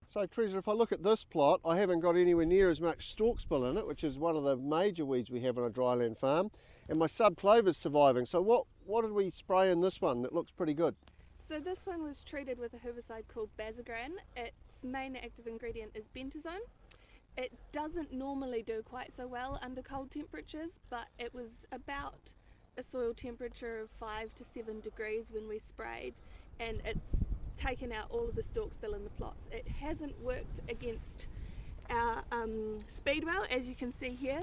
So Teresa, if I look at this plot, I haven't got anywhere near as much stalkspill in it, which is one of the major weeds we have on a dryland farm, and my subclover's surviving. So what did we spray in this one that looks pretty good? So this one was treated with a herbicide called Basagran. Its main active ingredient is bentazon. It doesn't normally do quite so well under cold temperatures, but it was about a soil temperature of 5 to 7 degrees when we sprayed, and it's taken out all of the stalkspill in the plots. It hasn't worked against our speedwell, as you can see here,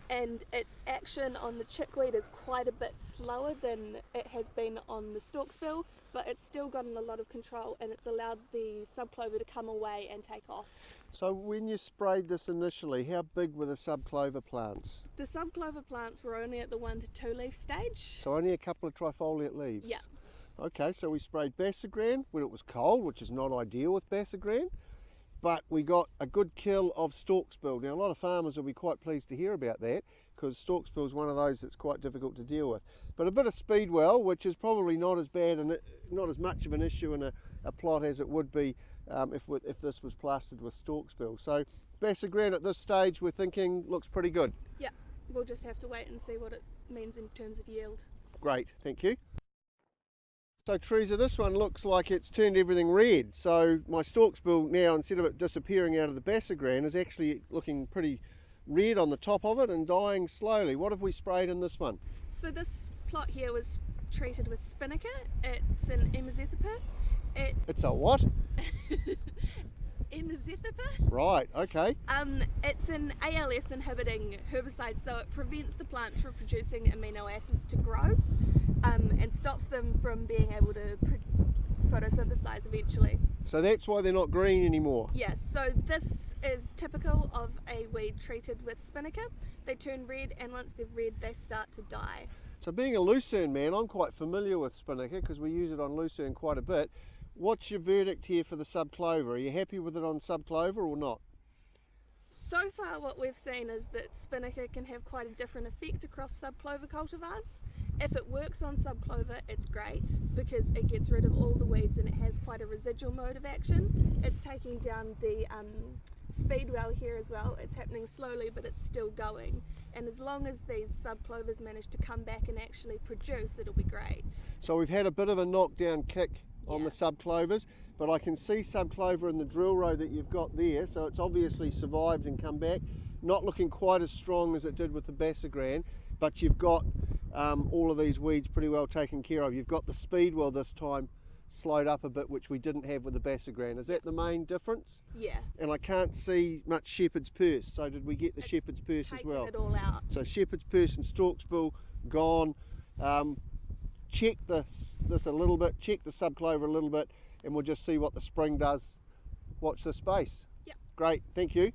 and its action on the chickweed is quite a bit slower than it has been on the stalkspill, but it's still gotten a lot of control, and it's allowed the subclover to come away and take off. So when you sprayed this initially, how big were the subclover plants? The subclover plants were only at the 1 to 2 leaf stage. So only a couple of trifoliate leaves? Yeah. Okay, so we sprayed Basagran when it was cold, which is not ideal with Basagran, but we got a good kill of stalkspill. Now a lot of farmers will be quite pleased to hear about that, because stalkspill is one of those that's quite difficult to deal with. But a bit of speedwell, which is probably not as bad and not as much of an issue in a plot as it would be if this was plastered with stalkspill. So Basagran at this stage we're thinking looks pretty good. Yeah, we'll just have to wait and see what it means in terms of yield. Great, thank you. So Teresa, this one looks like it's turned everything red. So my stalkspill now, instead of it disappearing out of the Basagran, is actually looking pretty red on the top of it and dying slowly. What have we sprayed in this one? So this plot here was treated with Spinnaker. It's an imazethapyr. It's a what? Imazethapyr. Right, okay. It's an ALS inhibiting herbicide, so it prevents the plants from producing amino acids to grow, and stops them from being able to photosynthesize eventually. So that's why they're not green anymore? Yes, so this is typical of a weed treated with Spinnaker. They turn red, and once they're red they start to die. So being a lucerne man, I'm quite familiar with Spinnaker because we use it on lucerne quite a bit. What's your verdict here for the subclover? Are you happy with it on subclover or not? So far what we've seen is that Spinnaker can have quite a different effect across subclover cultivars. If it works on subclover, it's great because it gets rid of all the weeds and it has quite a residual mode of action. It's taking down the speedwell here as well. It's happening slowly, but it's still going. And as long as these subclovers manage to come back and actually produce, it'll be great. So we've had a bit of a knockdown kick on the subclovers, but I can see subclover in the drill row that you've got there, so it's obviously survived and come back. Not looking quite as strong as it did with the Basagran, but you've got all of these weeds pretty well taken care of. You've got the speedwell this time slowed up a bit, which we didn't have with the Basagran. Is that the main difference? Yeah. And I can't see much shepherd's purse, so did we get the shepherd's purse as well? It all out. So shepherd's purse and stalkspill gone. Check this a little bit, check the subclover a little bit, and we'll just see what the spring does. Watch this space. Yep. Great, thank you.